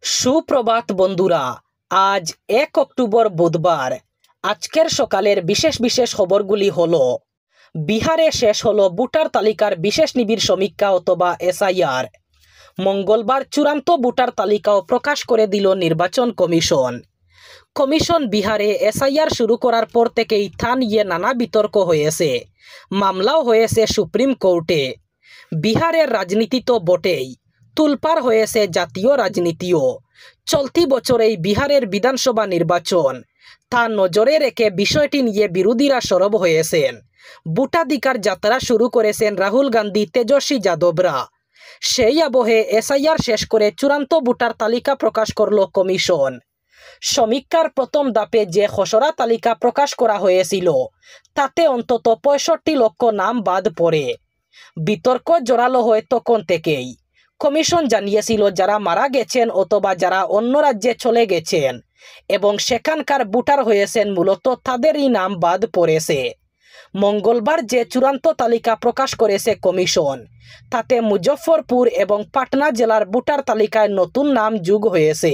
সুপ্রভাত বন্ধুরা, আজ 1 অক্টোবর বুধবার। আজকের সকালের বিশেষ বিশেষ খবরগুলি হলো: বিহারে শেষ হলো ভোটার তালিকার বিশেষ নিবিড় সমীক্ষা অথবা এসআইআর। মঙ্গলবার চূড়ান্ত ভোটার তালিকাও প্রকাশ করে দিল নির্বাচন কমিশন। বিহারে এসআইআর শুরু করার পর থেকেই তা নিয়ে নানা বিতর্ক হয়েছে, মামলাও হয়েছে সুপ্রিম কোর্টে। বিহারের রাজনীতি তো বটেই, তুলপার হয়েছে জাতীয় রাজনীতিও। চলতি বছরেই বিহারের বিধানসভা নির্বাচন, তা নজরে রেখে বিষয়টি নিয়ে বিরোধীরা সরব হয়েছেন। ভোটাধিকার যাত্রা শুরু করেছেন রাহুল গান্ধী, তেজস্বী যাদবরা। সেই আবহে এসআইআর শেষ করে চূড়ান্ত ভোটার তালিকা প্রকাশ করল কমিশন। সমীক্ষার প্রথম ধাপে যে খসড়া তালিকা প্রকাশ করা হয়েছিল, তাতে অন্তত 65 লক্ষ নাম বাদ পড়ে। বিতর্ক জোরালো হয় তখন থেকেই। কমিশন জানিয়েছিল যারা মারা গেছেন অথবা যারা অন্য রাজ্যে চলে গেছেন এবং সেখানকার ভোটার হয়েছেন, মূলত তাদেরই নাম বাদ পড়েছে। মঙ্গলবার যে চূড়ান্ত তালিকা প্রকাশ করেছে কমিশন, তাতে মুজফ্ফরপুর এবং পাটনা জেলার ভোটার তালিকায় নতুন নাম যোগ হয়েছে।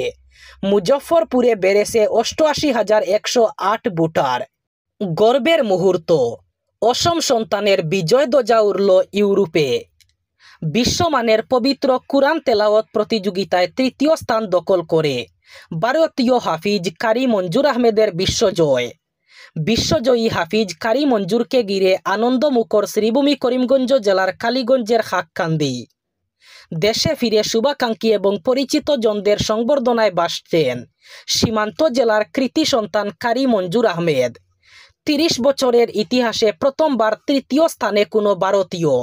মুজফ্ফরপুরে বেড়েছে 88,108 ভোটার। গর্বের মুহূর্ত, অসম সন্তানের বিজয় ধ্বজা উড়ল ইউরোপে। বিশ্বমানের পবিত্র কুরআন তেলাওয়াত প্রতিযোগিতায় তৃতীয় স্থান দখল করে ভারতীয় হাফিজ কারি মঞ্জুর আহমেদের বিশ্বজয়। বিশ্বজয়ী হাফিজ কারি মঞ্জুরকে ঘিরে আনন্দমুখর শ্রীভূমি করিমগঞ্জ জেলার কালীগঞ্জের হাক্কান্দি। দেশে ফিরে শুভাকাঙ্ক্ষী এবং পরিচিত জনদের সংবর্ধনায় ভাসছেন সীমান্ত জেলার কৃতি সন্তান কারি মঞ্জুর আহমেদ। 30 বছরের ইতিহাসে প্রথমবার তৃতীয় স্থানে কোনো ভারতীয়।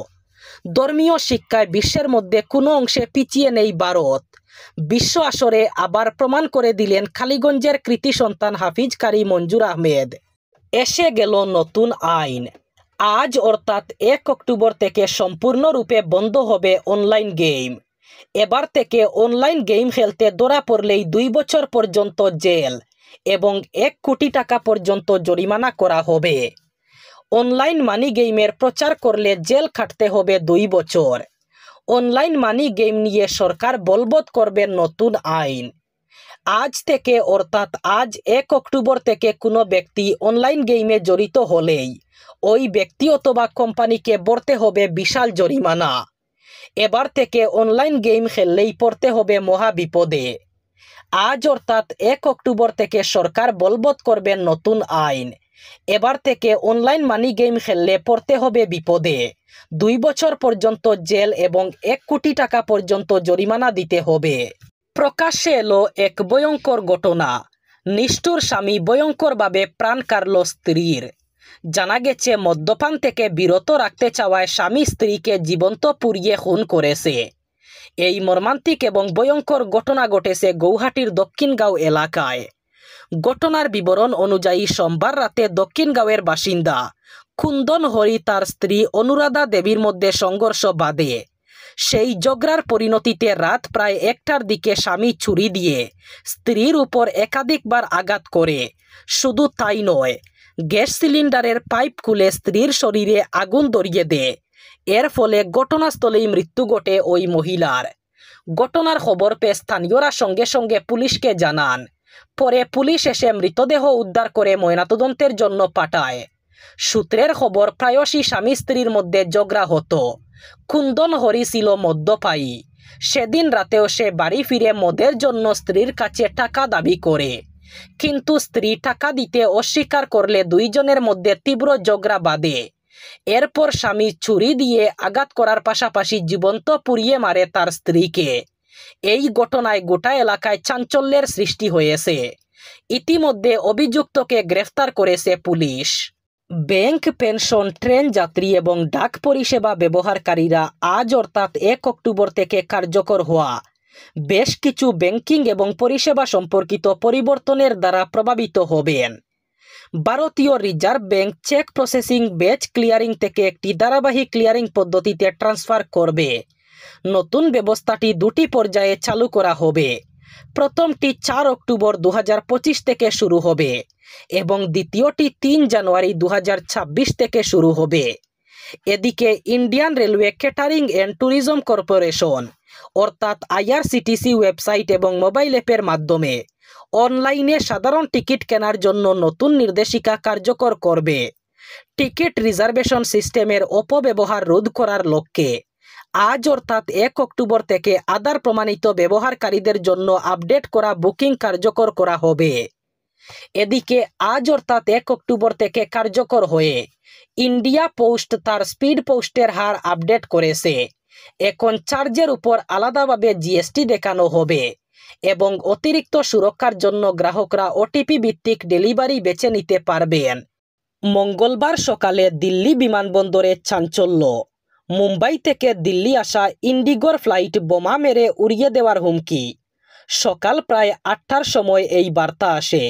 ধর্মীয় শিক্ষায় বিশ্বের মধ্যে কোনো অংশে পিছিয়ে নেই ভারত। বিশ্ব আসরে আবার প্রমাণ করে দিলেন কালীগঞ্জের কৃতি সন্তান হাফিজ কারি মঞ্জুর আহমেদ। এসে গেল নতুন আইন। আজ অর্থাৎ 1 অক্টোবর থেকে সম্পূর্ণরূপে বন্ধ হবে অনলাইন গেম। এবার থেকে অনলাইন গেম খেলতে ধরা পড়লেই 2 বছর পর্যন্ত জেল এবং 1 কোটি টাকা পর্যন্ত জরিমানা করা হবে। অনলাইন মানি গেমের প্রচার করলে জেল খাটতে হবে 2 বছর। অনলাইন মানি গেম নিয়ে সরকার বলবৎ করবে নতুন আইন। আজ থেকে অর্থাৎ আজ 1 অক্টোবর থেকে কোনো ব্যক্তি অনলাইন গেমে জড়িত হলেই ওই ব্যক্তি অথবা কোম্পানিকে ভরতে হবে বিশাল জরিমানা। এবার থেকে অনলাইন গেম খেললেই পড়তে হবে মহা বিপদে। আজ অর্থাৎ 1 অক্টোবর থেকে সরকার বলবৎ করবে নতুন আইন। এবার থেকে অনলাইন মানি গেম খেললে পড়তে হবে বিপদে। 2 বছর পর্যন্ত জেল এবং 1 কোটি টাকা পর্যন্ত জরিমানা দিতে হবে। প্রকাশ্যে এলো এক ভয়ঙ্কর ঘটনা। নিষ্ঠুর স্বামী ভয়ঙ্করভাবে প্রাণ কাড়ল স্ত্রীর। জানা গেছে মদ্যপান থেকে বিরত রাখতে চাওয়ায় স্বামী স্ত্রীকে জীবন্ত পুড়িয়ে খুন করেছে। এই মর্মান্তিক এবং ভয়ঙ্কর ঘটনা ঘটেছে গৌহাটির দক্ষিণগাঁও এলাকায়। ঘটনার বিবরণ অনুযায়ী সোমবার রাতে দক্ষিণগাঁওয়ের বাসিন্দা কুন্দন হরি তার স্ত্রী অনুরাধা দেবীর মধ্যে সংঘর্ষ বাধে। সেই ঝগড়ার পরিণতিতে রাত প্রায় 1টার দিকে স্বামী ছুরি দিয়ে স্ত্রীর উপর একাধিকবার আঘাত করে। শুধু তাই নয়, গ্যাস সিলিন্ডারের পাইপ খুলে স্ত্রীর শরীরে আগুন ধরিয়ে দেয়। এর ফলে ঘটনাস্থলেই মৃত্যু ঘটে ওই মহিলার। ঘটনার খবর পেয়ে স্থানীয়রা সঙ্গে সঙ্গে পুলিশকে জানান। পরে পুলিশ এসে মৃতদেহ উদ্ধার করে ময়নাতদন্তের জন্য পাঠায়। সূত্রের খবর, প্রায়শই স্বামী স্ত্রীর মধ্যে ঝগড়া হতো। কুন্দন হরি ছিল মদ্যপায়ী। সেদিন রাতেও সে বাড়ি ফিরে মদের জন্য স্ত্রীর কাছে টাকা দাবি করে, কিন্তু স্ত্রী টাকা দিতে অস্বীকার করলে 2 জনের মধ্যে তীব্র ঝগড়া বাধে। এরপর স্বামী ছুরি দিয়ে আঘাত করার পাশাপাশি জীবন্ত পুড়িয়ে মারে তার স্ত্রীকে। এই ঘটনায় গোটা এলাকায় চাঞ্চল্যের সৃষ্টি হয়েছে। ইতিমধ্যে অভিযুক্তকে গ্রেফতার করেছে পুলিশ। ব্যাংক, পেনশন, ট্রেন যাত্রী এবং ডাক পরিষেবা ব্যবহারকারীরা আজ অর্থাৎ 1 অক্টোবর থেকে কার্যকর হওয়া বেশ কিছু ব্যাংকিং এবং পরিষেবা সম্পর্কিত পরিবর্তনের দ্বারা প্রভাবিত হবেন। ভারতীয় Reserve Bank cheque processing batch clearing থেকে একটি ধারাবাহিক ক্লিয়ারিং পদ্ধতিতে ট্রান্সফার করবে। নতুন ব্যবস্থাটি 2টি পর্যায়ে চালু করা হবে। প্রথমটি 4 অক্টোবর 2025 থেকে শুরু হবে এবং দ্বিতীয়টি 3 জানুয়ারি 2026 থেকে শুরু হবে। এদিকে Indian railway catering and tourism corporation অর্থাৎ আইআরসিটিসি ওয়েবসাইট এবং মোবাইল অ্যাপের মাধ্যমে অনলাইনে সাধারণ টিকিট কেনার জন্য নতুন নির্দেশিকা কার্যকর করবে। টিকিট রিজার্ভেশন সিস্টেমের অপব্যবহার রোধ করার লক্ষ্যে আজ অর্থাৎ 1 অক্টোবর থেকে আধার প্রমাণিত ব্যবহারকারীদের জন্য আপডেট করা বুকিং কার্যকর করা হবে। এদিকে আজ অর্থাৎ 1 অক্টোবর থেকে কার্যকর হয়ে ইন্ডিয়া পোস্ট তার স্পিড পোস্টের হার আপডেট করেছে। এখন চার্জের উপর আলাদাভাবে জিএসটি দেখানো হবে এবং অতিরিক্ত সুরক্ষার জন্য গ্রাহকরা ওটিপি ভিত্তিক ডেলিভারি বেছে নিতে পারবেন। মঙ্গলবার সকালে দিল্লি বিমানবন্দরে চাঞ্চল্য। মুম্বাই থেকে দিল্লি আসা ইন্ডিগোর ফ্লাইট বোমা মেরে উড়িয়ে দেওয়ার হুমকি। সকাল প্রায় 8টার সময় এই বার্তা আসে।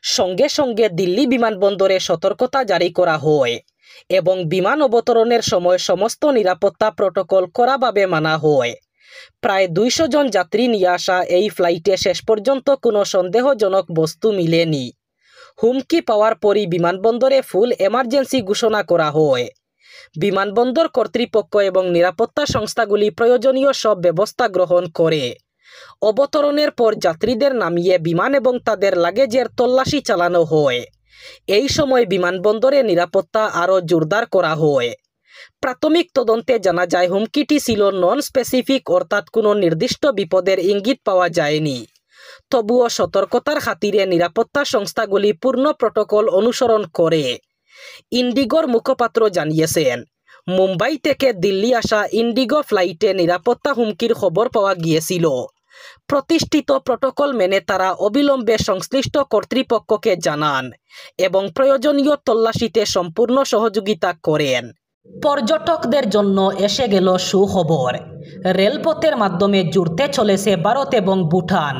সঙ্গে সঙ্গে দিল্লি বিমানবন্দরে সতর্কতা জারি করা হয় এবং বিমান অবতরণের সময় সমস্ত নিরাপত্তা প্রটোকল কড়াভাবে মানা হয়। প্রায় 200 জন যাত্রী নিয়ে আসা এই ফ্লাইটে শেষ পর্যন্ত কোনো সন্দেহজনক বস্তু মিলেনি। হুমকি পাওয়ার পরই বিমানবন্দরে ফুল এমার্জেন্সি ঘোষণা করা হয়। বিমানবন্দর কর্তৃপক্ষ এবং নিরাপত্তা সংস্থাগুলি প্রয়োজনীয় সব ব্যবস্থা গ্রহণ করে। অবতরণের পর যাত্রীদের নামিয়ে বিমান এবং তাদের লাগেজের তল্লাশি চালানো হয়। এই সময় বিমানবন্দরে নিরাপত্তা আরও জোরদার করা হয়। প্রাথমিক তদন্তে জানা যায় হুমকিটি ছিল নন স্পেসিফিক, অর্থাৎ কোনো নির্দিষ্ট বিপদের ইঙ্গিত পাওয়া যায়নি। তবুও সতর্কতার খাতিরে নিরাপত্তা সংস্থাগুলি পূর্ণ প্রটোকল অনুসরণ করে। ইন্ডিগোর মুখপাত্র জানিয়েছেন, মুম্বাই থেকে দিল্লি আসা ইন্ডিগো ফ্লাইটে নিরাপত্তা হুমকির খবর পাওয়া গিয়েছিল। প্রতিষ্ঠিত প্রটোকল মেনে তারা অবিলম্বে সংশ্লিষ্ট কর্তৃপক্ষকে জানান এবং প্রয়োজনীয় তল্লাশিতে সম্পূর্ণ সহযোগিতা করেন। পর্যটকদের জন্য এসে গেল সুখবর। রেলপথের মাধ্যমে জুড়তে চলেছে ভারত এবং ভুটান।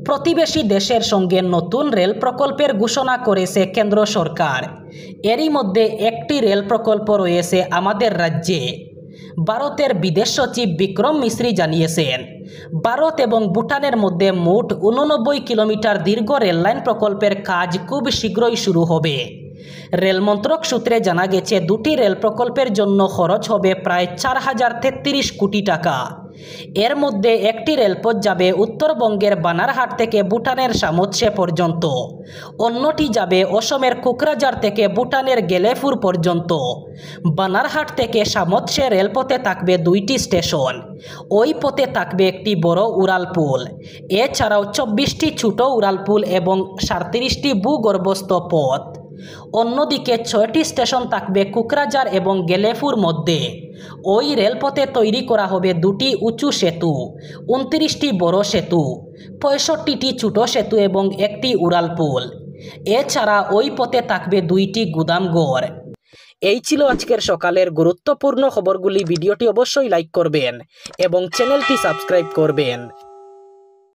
প্রতিবেশী দেশের সঙ্গে নতুন রেল প্রকল্পের ঘোষণা করেছে কেন্দ্র সরকার। এরই মধ্যে একটি রেল প্রকল্প রয়েছে আমাদের রাজ্যে। ভারতের বিদেশ সচিব বিক্রম মিশ্রি জানিয়েছেন, ভারত এবং ভুটানের মধ্যে মোট 89 কিলোমিটার দীর্ঘ রেললাইন প্রকল্পের কাজ খুব শীঘ্রই শুরু হবে। রেল মন্ত্রক সূত্রে জানা গেছে, দুটি রেল প্রকল্পের জন্য খরচ হবে প্রায় 4033 কোটি টাকা। এর মধ্যে একটি রেলপথ যাবে উত্তরবঙ্গের বানারহাট থেকে ভুটানের সামোৎসে পর্যন্ত, অন্যটি যাবে অসমের কোকরাঝার থেকে ভুটানের গেলেফুর পর্যন্ত। বানারহাট থেকে সামোৎসে রেলপথে থাকবে 2টি স্টেশন। ওই পথে থাকবে একটি বড় উড়ালপুল। এছাড়াও 24টি ছোট উড়ালপুল এবং 37টি ভূগর্ভস্থ পথ। অন্যদিকে 6টি স্টেশন থাকবে কোকরাঝার এবং গেলেফুর মধ্যে। ওই রেলপথে তৈরি করা হবে 2টি উঁচু সেতু, 29টি বড় সেতু, 65টি ছোট সেতু এবং একটি উড়ালপুল। এছাড়া ওই পথে থাকবে 2টি গুদামঘর। এই ছিল আজকের সকালের গুরুত্বপূর্ণ খবরগুলি। ভিডিওটি অবশ্যই লাইক করবেন এবং চ্যানেলটি সাবস্ক্রাইব করবেন।